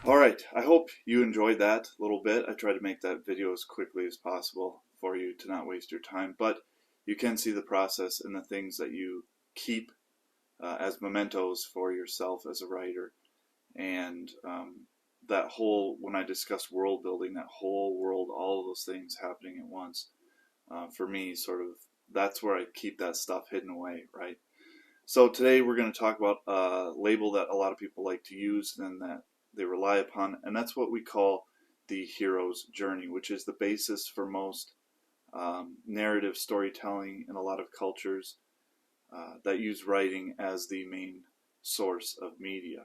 All right, I hope you enjoyed that a little bit. I tried to make that video as quickly as possible for you to not waste your time, but you can see the process and the things that you keep as mementos for yourself as a writer. And that whole, when I discuss world building, that whole world, all of those things happening at once, for me, sort of, that's where I keep that stuff hidden away, right? So today we're going to talk about a label that a lot of people like to use and that they rely upon, and that's what we call the hero's journey, which is the basis for most narrative storytelling in a lot of cultures that use writing as the main source of media.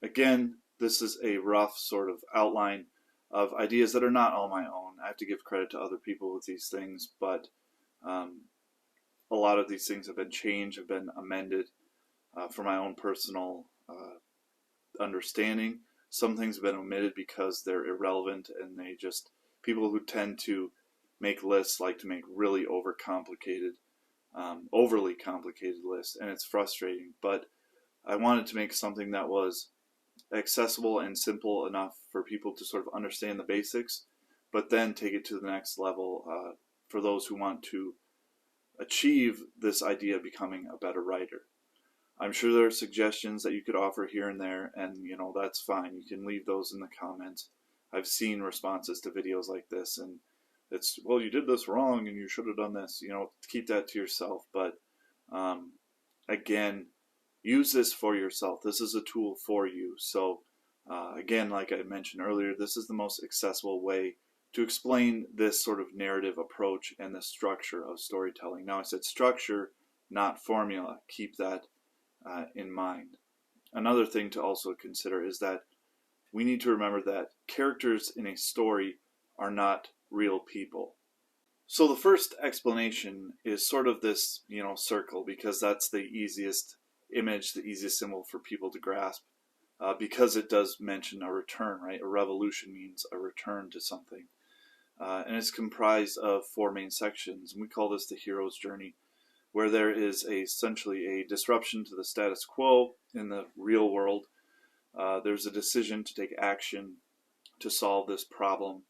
Again, this is a rough sort of outline of ideas that are not all my own. I have to give credit to other people with these things, but a lot of these things have been changed, have been amended for my own personal understanding. Some things have been omitted because they're irrelevant, and they just, people who tend to make lists like to make really overly complicated lists, and it's frustrating. But I wanted to make something that was accessible and simple enough for people to sort of understand the basics, but then take it to the next level for those who want to achieve this idea of becoming a better writer. I'm sure there are suggestions that you could offer here and there, and that's fine. You can leave those in the comments. I've seen responses to videos like this, and it's, well, you did this wrong and you should have done this. Keep that to yourself. But again, use this for yourself. This is a tool for you. So again, like I mentioned earlier, this is the most accessible way to explain this sort of narrative approach and the structure of storytelling. Now, I said structure, not formula. Keep that in mind. Another thing to also consider is that we need to remember that characters in a story are not real people. So the first explanation is sort of this, circle, because that's the easiest image, the easiest symbol for people to grasp, because it does mention a return, right? A revolution means a return to something. And it's comprised of four main sections, and we call this the hero's journey, where there is essentially a disruption to the status quo in the real world. There's a decision to take action to solve this problem.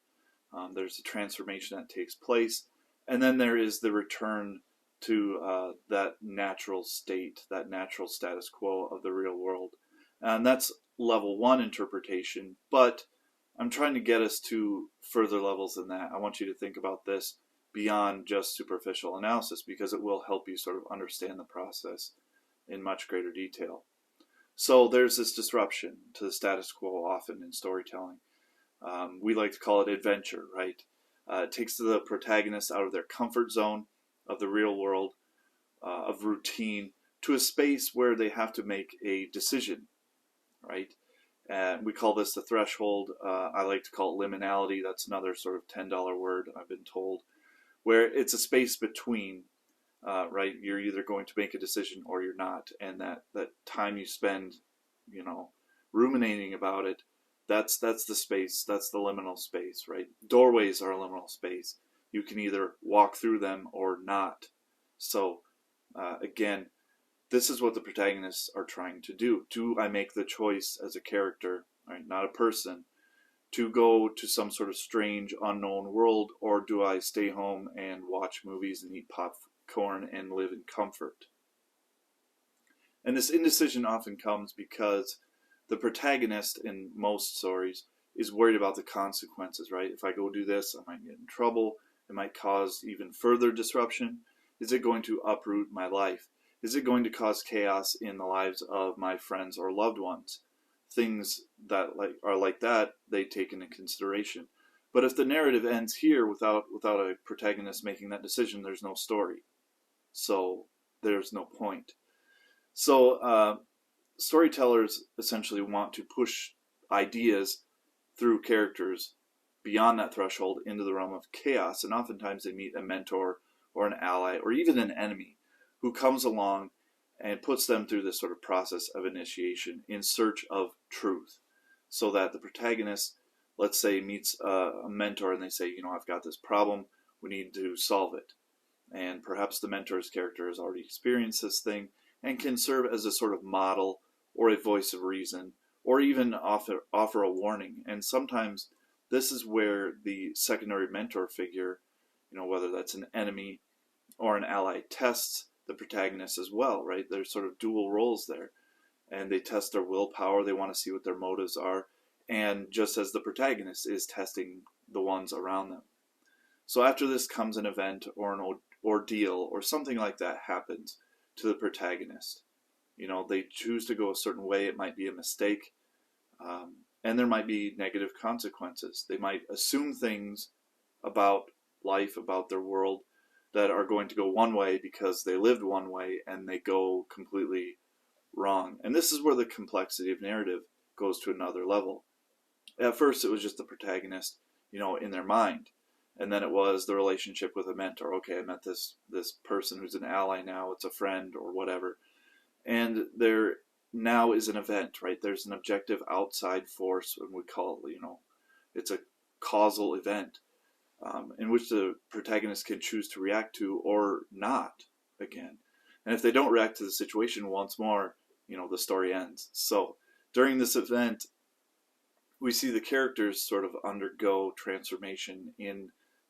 There's a transformation that takes place, and then there is the return to that natural state, that natural status quo of the real world. And that's level one interpretation, but I'm trying to get us to further levels than that. I want you to think about this beyond just superficial analysis, because it will help you sort of understand the process in much greater detail. So there's this disruption to the status quo often in storytelling. We like to call it adventure, right? It takes the protagonist out of their comfort zone of the real world, of routine, to a space where they have to make a decision, right? And we call this the threshold. I like to call it liminality. That's another sort of $10 word, I've been told, where it's a space between, right? You're either going to make a decision or you're not. And that time you spend, ruminating about it, that's the space, that's the liminal space, right? Doorways are a liminal space. You can either walk through them or not. So again, this is what the protagonists are trying to do. Do I make the choice as a character, right, not a person, to go to some sort of strange, unknown world, or do I stay home and watch movies and eat popcorn and live in comfort? And this indecision often comes because the protagonist in most stories is worried about the consequences, right? If I go do this, I might get in trouble. It might cause even further disruption. Is it going to uproot my life? Is it going to cause chaos in the lives of my friends or loved ones? Things that are like that, they take into consideration. But if the narrative ends here without a protagonist making that decision, there's no story. So there's no point. So storytellers essentially want to push ideas through characters beyond that threshold into the realm of chaos, and oftentimes they meet a mentor or an ally or even an enemy who comes along and puts them through this sort of process of initiation in search of truth, so that the protagonist, let's say, meets a mentor and they say, I've got this problem, we need to solve it. and perhaps the mentor's character has already experienced this thing and can serve as a sort of model or a voice of reason, or even offer a warning. And sometimes this is where the secondary mentor figure, whether that's an enemy or an ally, tests the protagonist as well, right? There's sort of dual roles there, and they test their willpower. They want to see what their motives are, and just as the protagonist is testing the ones around them. So after this comes an event or an ordeal or something like that happens to the protagonist. They choose to go a certain way. It might be a mistake, and there might be negative consequences. They might assume things about life, about their world, that are going to go one way because they lived one way, and they go completely wrong. And this is where the complexity of narrative goes to another level. At first, it was just the protagonist, in their mind. And then it was the relationship with a mentor. Okay, I met this person who's an ally now. It's a friend or whatever. And there now is an event, right? There's an objective outside force, and we call it, it's a causal event in which the protagonist can choose to react to or not again. And if they don't react to the situation once more, the story ends. So during this event, we see the characters sort of undergo transformation in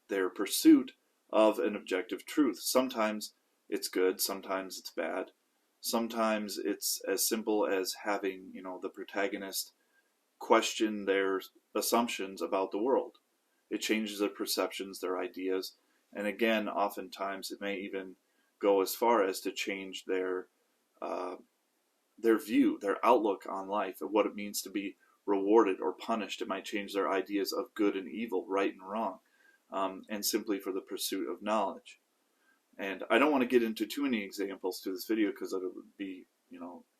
their pursuit of an objective truth. Sometimes it's good, sometimes it's bad. Sometimes it's as simple as having, the protagonist question their assumptions about the world. It changes their perceptions, their ideas, and again, oftentimes it may even go as far as to change their view, their outlook on life, and what it means to be rewarded or punished. It might change their ideas of good and evil, right and wrong, and simply for the pursuit of knowledge. And I don't want to get into too many examples to this video because it would be,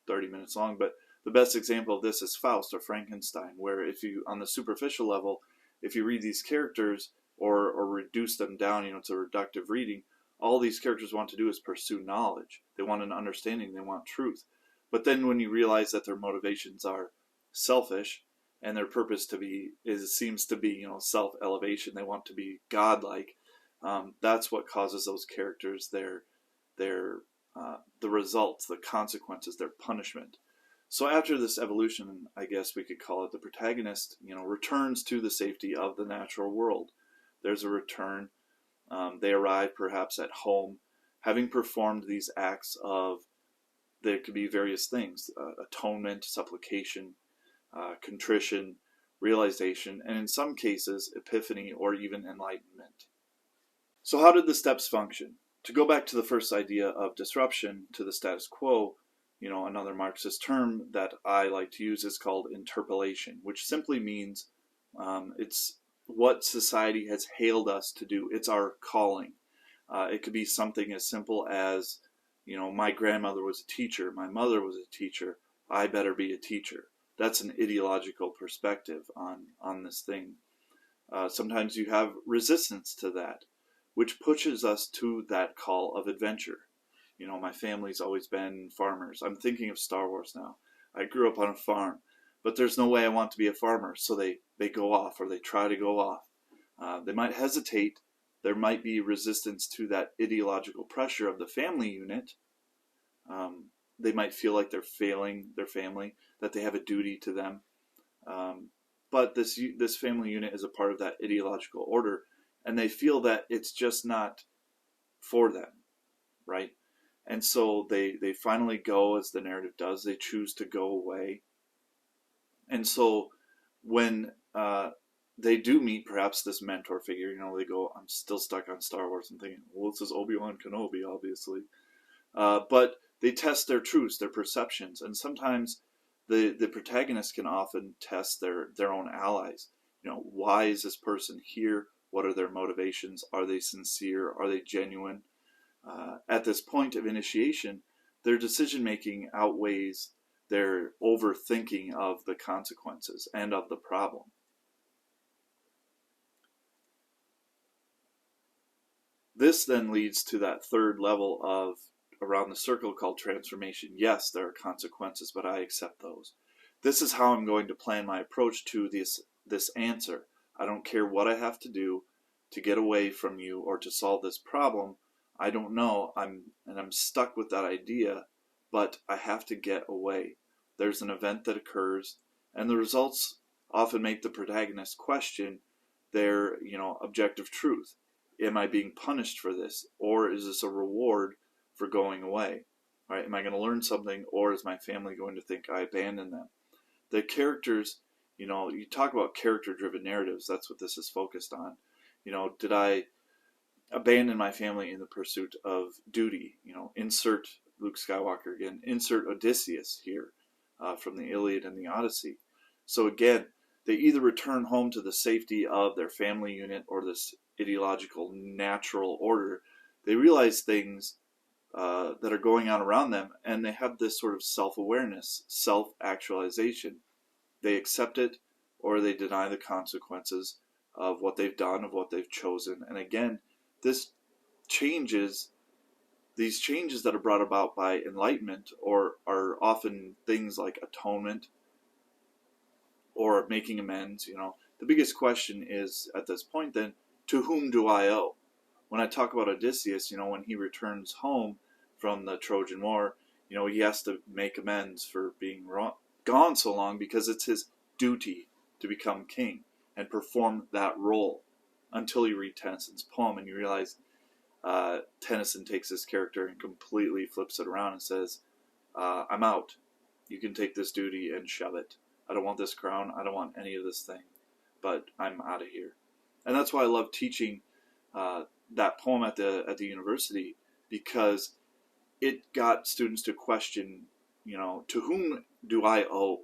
30 minutes long, but the best example of this is Faust or Frankenstein, where if you, on the superficial level, if you read these characters or reduce them down, it's a reductive reading, all these characters want to do is pursue knowledge. They want an understanding, they want truth. But then when you realize that their motivations are selfish and their purpose seems to be, self-elevation, they want to be godlike, that's what causes those characters the results, the consequences, their punishment. So after this evolution, I guess we could call it, the protagonist, returns to the safety of the natural world. There's a return. They arrive perhaps at home, having performed these acts of, there could be various things, atonement, supplication, contrition, realization, and in some cases, epiphany or even enlightenment. So how did the steps function? To go back to the first idea of disruption to the status quo, another Marxist term that I like to use is called interpellation, which simply means it's what society has hailed us to do. It's our calling. It could be something as simple as, my grandmother was a teacher, my mother was a teacher, I better be a teacher. That's an ideological perspective on this thing. Sometimes you have resistance to that, which pushes us to that call of adventure. My family's always been farmers. I'm thinking of Star Wars now. I grew up on a farm, but there's no way I want to be a farmer, so they go off, or they try to go off. They might hesitate. There might be resistance to that ideological pressure of the family unit. They might feel like they're failing their family, that they have a duty to them. But this family unit is a part of that ideological order, and they feel that it's just not for them, right? And so they finally go, as the narrative does, they choose to go away. And so when they do meet perhaps this mentor figure, they go, I'm still stuck on Star Wars and thinking, well, this is Obi-Wan Kenobi, obviously. But they test their truths, their perceptions, and sometimes the protagonist can often test their own allies. Why is this person here? What are their motivations? Are they sincere? Are they genuine? At this point of initiation, their decision-making outweighs their overthinking of the consequences and of the problem. This then leads to that third level of around the circle called transformation. Yes, there are consequences, but I accept those. This is how I'm going to plan my approach to this answer. I don't care what I have to do to get away from you or to solve this problem. I don't know, I'm stuck with that idea, but I have to get away. There's an event that occurs, and the results often make the protagonist question their, objective truth. Am I being punished for this, or is this a reward for going away? Right? Am I going to learn something, or is my family going to think I abandoned them? The characters, you talk about character-driven narratives. That's what this is focused on. Did I abandon my family in the pursuit of duty? Insert Luke Skywalker again. Insert Odysseus here from the Iliad and the Odyssey. So again, they either return home to the safety of their family unit or this ideological natural order. They realize things that are going on around them, and they have this sort of self-awareness, self-actualization. They accept it, or they deny the consequences of what they've done, of what they've chosen. And again, these changes that are brought about by enlightenment or are often things like atonement or making amends. The biggest question is at this point then, to whom do I owe? When I talk about Odysseus, when he returns home from the Trojan War, he has to make amends for being gone so long, because it's his duty to become king and perform that role, until you read Tennyson's poem and you realize Tennyson takes this character and completely flips it around and says, I'm out. You can take this duty and shove it. I don't want this crown. I don't want any of this thing, but I'm out of here. And that's why I love teaching that poem at the university, because it got students to question, to whom do I owe?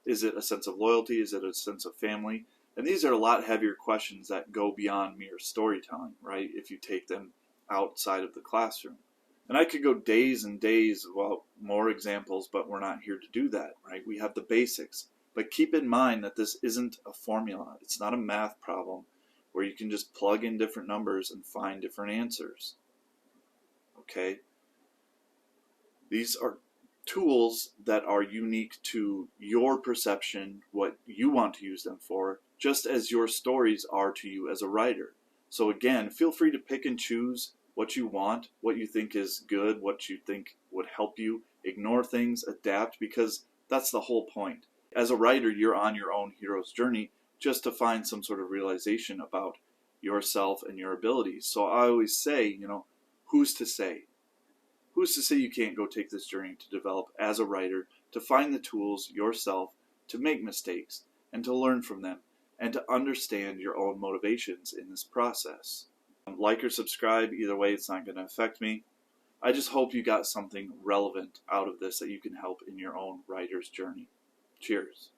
Is it a sense of loyalty? Is it a sense of family? And these are a lot heavier questions that go beyond mere storytelling, right? If you take them outside of the classroom. And I could go days and days, more examples, but we're not here to do that, right? We have the basics. But keep in mind that this isn't a formula. It's not a math problem where you can just plug in different numbers and find different answers. Okay? These are tools that are unique to your perception, what you want to use them for, just as your stories are to you as a writer. So again, feel free to pick and choose what you want, what you think is good, what you think would help you. Ignore things, adapt, because that's the whole point. As a writer, you're on your own hero's journey just to find some sort of realization about yourself and your abilities. So I always say, who's to say? Who's to say you can't go take this journey to develop as a writer, to find the tools yourself, to make mistakes, and to learn from them, and to understand your own motivations in this process. Like or subscribe, either way it's not going to affect me. I just hope you got something relevant out of this that you can help in your own writer's journey. Cheers.